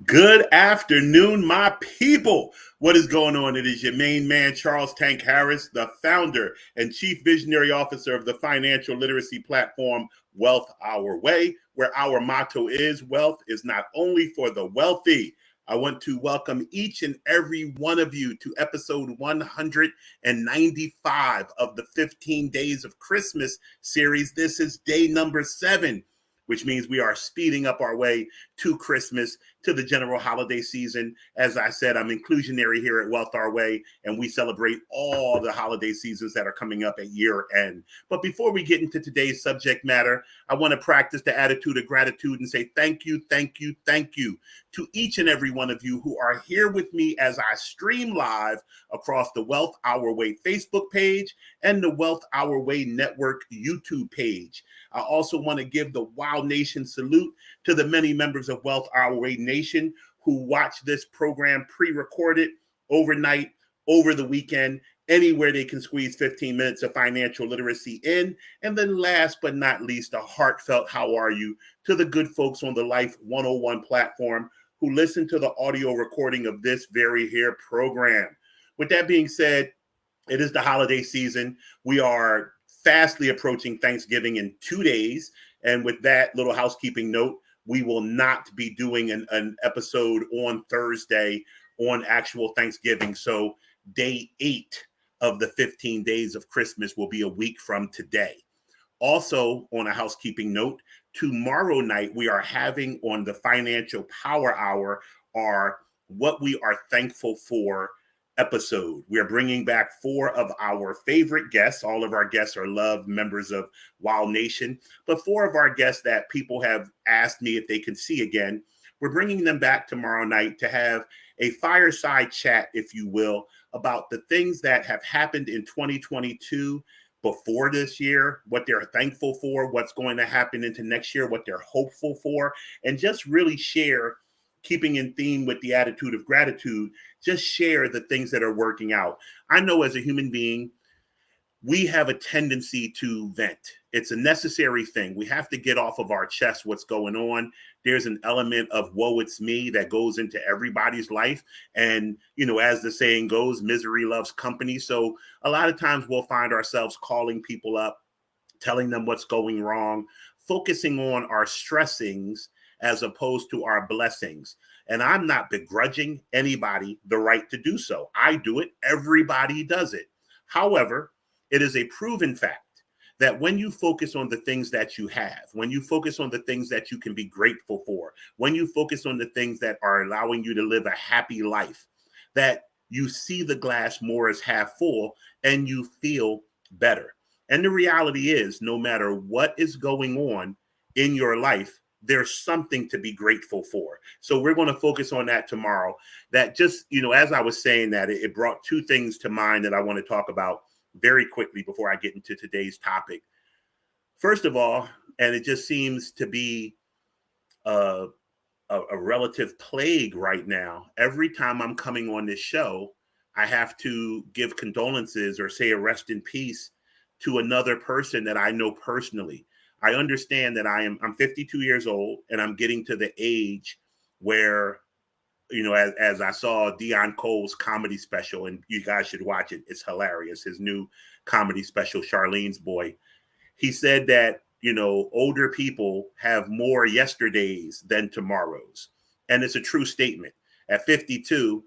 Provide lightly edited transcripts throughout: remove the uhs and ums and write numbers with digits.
Good afternoon, my people. What is going on? It is your main man, Charles Tank Harris, the founder and chief visionary officer of the financial literacy platform Wealth Our Way, where our motto is wealth is not only for the wealthy. I want to welcome each and every one of you to episode 195 of the 15 Days of Christmas series. This is day number 7, which means we are speeding up our way to Christmas, to the general holiday season. As I said, I'm inclusionary here at Wealth Our Way, and we celebrate all the holiday seasons that are coming up at year end. But before we get into today's subject matter, I want to practice the attitude of gratitude and say thank you, thank you, thank you to each and every one of you who are here with me as I stream live across the Wealth Our Way Facebook page and the Wealth Our Way Network YouTube page. I also want to give the Wow Nation salute to the many members of Wealth Our Way Nation who watch this program pre-recorded overnight, over the weekend, anywhere they can squeeze 15 minutes of financial literacy in. And then last but not least, a heartfelt how are you to the good folks on the Life 101 platform who listen to the audio recording of this very here program. With that being said, it is the holiday season. We are fastly approaching Thanksgiving in 2 days. And with that little housekeeping note, we will not be doing an episode on Thursday on actual Thanksgiving. So day 8 of the 15 days of Christmas will be a week from today. Also, on a housekeeping note, tomorrow night we are having on the Financial Power Hour our What We Are Thankful For episode. We are bringing back 4 of our favorite guests. All of our guests are loved members of Wow Nation, but 4 of our guests that people have asked me if they can see again, we're bringing them back tomorrow night to have a fireside chat, if you will, about the things that have happened in 2022 before this year, what they're thankful for, what's going to happen into next year, what they're hopeful for, and just really share, keeping in theme with the attitude of gratitude, just share the things that are working out. I know as a human being, we have a tendency to vent. It's a necessary thing. We have to get off of our chest what's going on. There's an element of woe, it's me that goes into everybody's life. And, as the saying goes, misery loves company. So a lot of times we'll find ourselves calling people up, telling them what's going wrong, focusing on our stressings as opposed to our blessings. And I'm not begrudging anybody the right to do so. I do it. Everybody does it. However, it is a proven fact that when you focus on the things that you have, when you focus on the things that you can be grateful for, when you focus on the things that are allowing you to live a happy life, that you see the glass more as half full and you feel better. And the reality is, no matter what is going on in your life, there's something to be grateful for. So we're going to focus on that tomorrow. That just, as I was saying that, it brought 2 things to mind that I want to talk about very quickly before I get into today's topic. First of all, and it just seems to be a relative plague right now, every time I'm coming on this show, I have to give condolences or say a rest in peace to another person that I know personally. I understand that I'm 52 years old and I'm getting to the age where, as I saw Dion Cole's comedy special, and you guys should watch it. It's hilarious. His new comedy special, Charlene's Boy. He said that, older people have more yesterdays than tomorrows. And it's a true statement. At 52,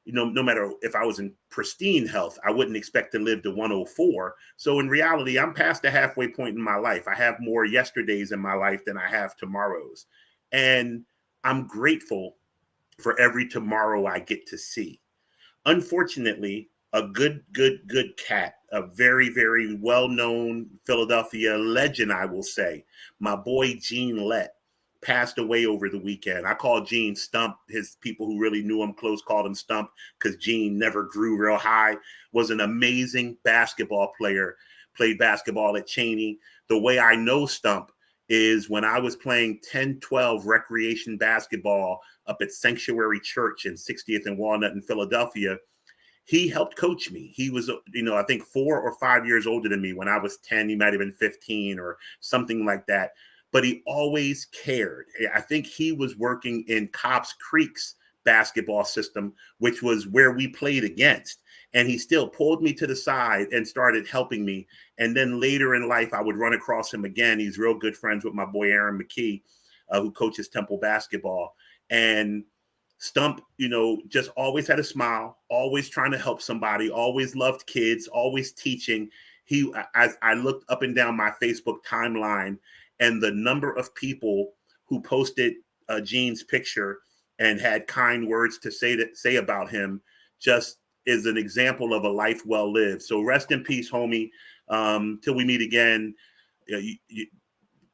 no matter if I was in pristine health, I wouldn't expect to live to 104. So in reality, I'm past the halfway point in my life. I have more yesterdays in my life than I have tomorrows. And I'm grateful for every tomorrow I get to see. Unfortunately, a good cat, a very, very well-known Philadelphia legend, I will say, my boy Gene Lett, passed away over the weekend. I call Gene Stump. His people who really knew him close called him Stump because Gene never grew real high, was an amazing basketball player, played basketball at Cheney. The way I know Stump is when I was playing 10-12 recreation basketball up at Sanctuary Church in 60th and Walnut in Philadelphia. He helped coach me. He was, I think 4 or 5 years older than me. When I was 10, he might have been 15 or something like that. but he always cared. I think he was working in Cobbs Creek's basketball system, which was where we played against. And he still pulled me to the side and started helping me. And then later in life, I would run across him again. He's real good friends with my boy, Aaron McKee, who coaches Temple basketball. And Stump, just always had a smile, always trying to help somebody, always loved kids, always teaching. I looked up and down my Facebook timeline, and the number of people who posted Gene's picture and had kind words to say about him just is an example of a life well lived. So rest in peace, homie. Till we meet again.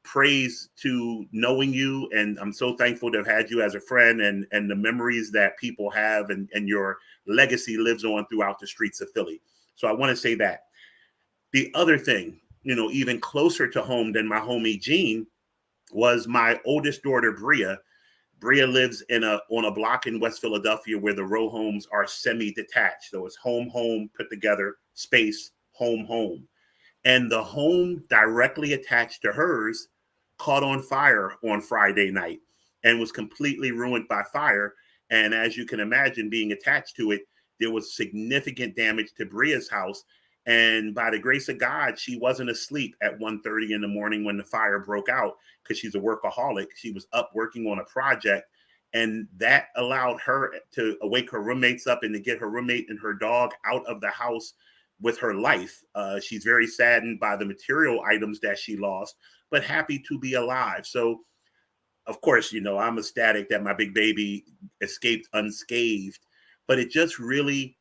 Praise to knowing you, and I'm so thankful to have had you as a friend, and the memories that people have, and your legacy lives on throughout the streets of Philly. So I want to say that. The other thing, even closer to home than my homie Gene, was my oldest daughter, Bria. Bria lives on a block in West Philadelphia where the row homes are semi-detached. So it's home, put together, space, home. And the home directly attached to hers caught on fire on Friday night and was completely ruined by fire. And as you can imagine, being attached to it, there was significant damage to Bria's house. And by the grace of God, she wasn't asleep at 1:30 in the morning when the fire broke out, because she's a workaholic. She was up working on a project, and that allowed her to wake her roommates up and to get her roommate and her dog out of the house with her life. She's very saddened by the material items that she lost, but happy to be alive. So, of course, I'm ecstatic that my big baby escaped unscathed, but it just really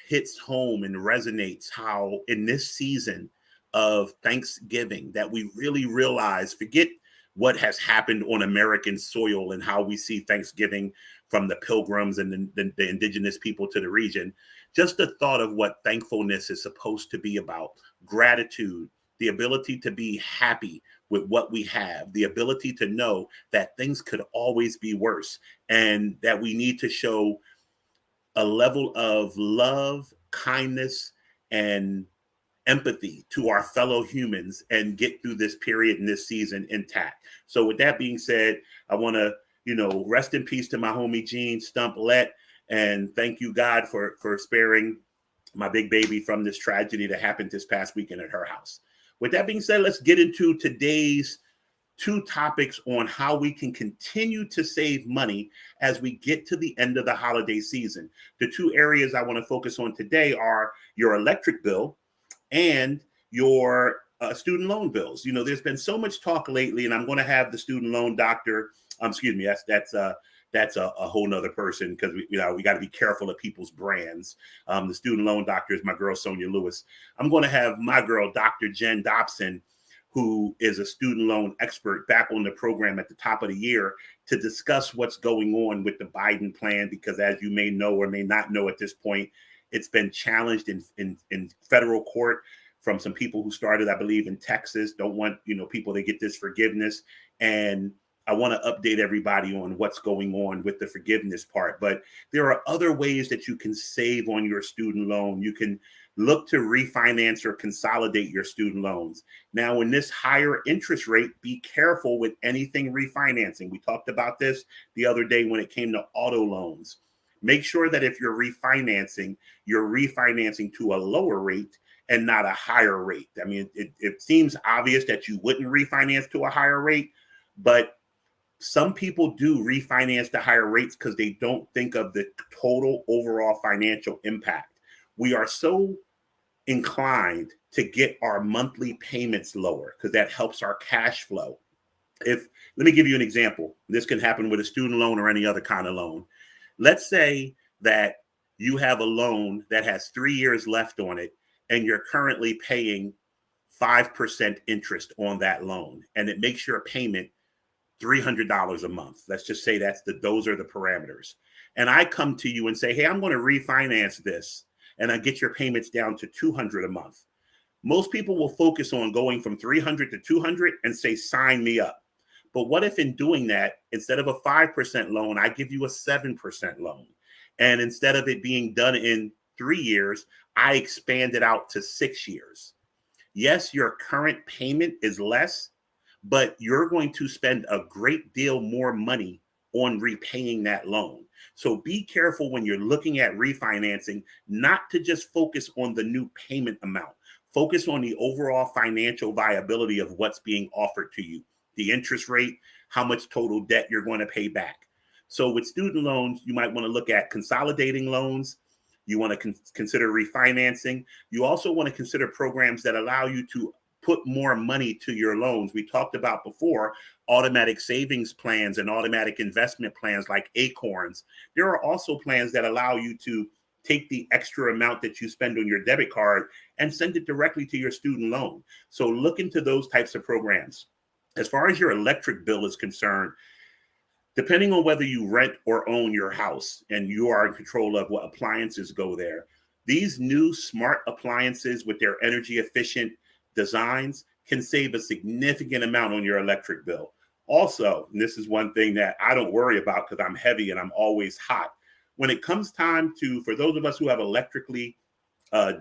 hits home and resonates how in this season of Thanksgiving that we really realize, forget what has happened on American soil and how we see Thanksgiving from the pilgrims and the indigenous people to the region. Just the thought of what thankfulness is supposed to be about, gratitude, the ability to be happy with what we have, the ability to know that things could always be worse, and that we need to show a level of love, kindness, and empathy to our fellow humans and get through this period and this season intact. So with that being said, I want to, rest in peace to my homie Gene Stump-Lett, and thank you, God, for sparing my big baby from this tragedy that happened this past weekend at her house. With that being said, let's get into today's two topics on how we can continue to save money as we get to the end of the holiday season. The two areas I want to focus on today are your electric bill and your student loan bills. There's been so much talk lately, and I'm going to have the student loan doctor. That's a whole nother person, because we got to be careful of people's brands. The student loan doctor is my girl Sonia Lewis. I'm going to have my girl Dr. Jen Dobson, who is a student loan expert, back on the program at the top of the year to discuss what's going on with the Biden plan, because as you may know or may not know at this point, it's been challenged in federal court from some people who started, I believe, in Texas. Don't want, people to get this forgiveness. And I want to update everybody on what's going on with the forgiveness part. But there are other ways that you can save on your student loan. You can look to refinance or consolidate your student loans. Now, in this higher interest rate, be careful with anything refinancing. We talked about this the other day when it came to auto loans. Make sure that if you're refinancing to a lower rate and not a higher rate. I mean, it seems obvious that you wouldn't refinance to a higher rate, but some people do refinance to higher rates because they don't think of the total overall financial impact. We are so inclined to get our monthly payments lower because that helps our cash flow. Let me give you an example. This can happen with a student loan or any other kind of loan. Let's say that you have a loan that has 3 years left on it, and you're currently paying 5% interest on that loan, and it makes your payment $300 a month. Let's just say those are the parameters. And I come to you and say, hey, I'm going to refinance this, and I get your payments down to $200 a month. Most people will focus on going from $300 to $200 and say, sign me up. But what if in doing that, instead of a 5% loan, I give you a 7% loan? And instead of it being done in 3 years, I expand it out to 6 years. Yes, your current payment is less, but you're going to spend a great deal more money on repaying that loan. So be careful when you're looking at refinancing, not to just focus on the new payment amount. Focus on the overall financial viability of what's being offered to you, the interest rate, how much total debt you're going to pay back. So with student loans, you might want to look at consolidating loans. You want to consider refinancing. You also want to consider programs that allow you to put more money to your loans. We talked about before automatic savings plans and automatic investment plans like Acorns. There are also plans that allow you to take the extra amount that you spend on your debit card and send it directly to your student loan. So look into those types of programs. As far as your electric bill is concerned, depending on whether you rent or own your house and you are in control of what appliances go there, these new smart appliances with their energy efficient designs can save a significant amount on your electric bill. Also, and this is one thing that I don't worry about because I'm heavy and I'm always hot. When it comes time to, for those of us who have electrically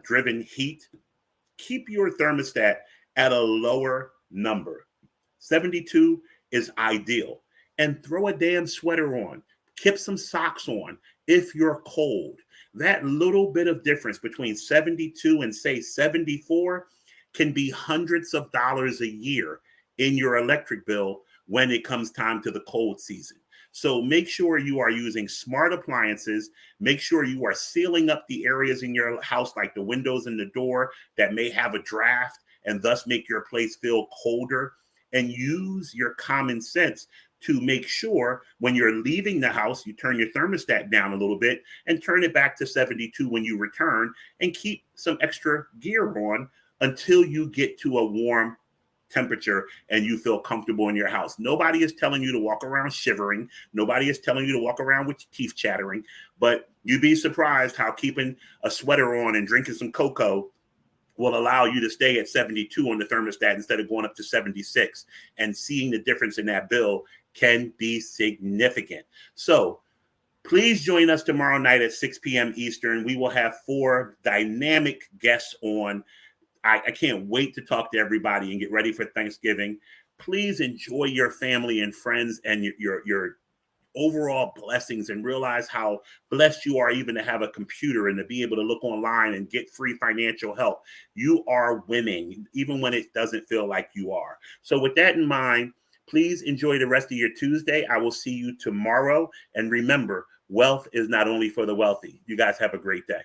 driven heat, keep your thermostat at a lower number. 72 is ideal. And throw a damn sweater on. Keep some socks on if you're cold. That little bit of difference between 72 and say 74 can be hundreds of dollars a year in your electric bill when it comes time to the cold season. So make sure you are using smart appliances. Make sure you are sealing up the areas in your house, like the windows and the door that may have a draft and thus make your place feel colder. And use your common sense to make sure when you're leaving the house, you turn your thermostat down a little bit and turn it back to 72 when you return, and keep some extra gear on until you get to a warm temperature and you feel comfortable in your house. Nobody is telling you to walk around shivering. Nobody is telling you to walk around with your teeth chattering, but you'd be surprised how keeping a sweater on and drinking some cocoa will allow you to stay at 72 on the thermostat instead of going up to 76. And seeing the difference in that bill can be significant. So please join us tomorrow night at 6 p.m. Eastern. We will have 4 dynamic guests on. I can't wait to talk to everybody and get ready for Thanksgiving. Please enjoy your family and friends and your overall blessings, and realize how blessed you are even to have a computer and to be able to look online and get free financial help. You are winning, even when it doesn't feel like you are. So with that in mind, please enjoy the rest of your Tuesday. I will see you tomorrow. And remember, wealth is not only for the wealthy. You guys have a great day.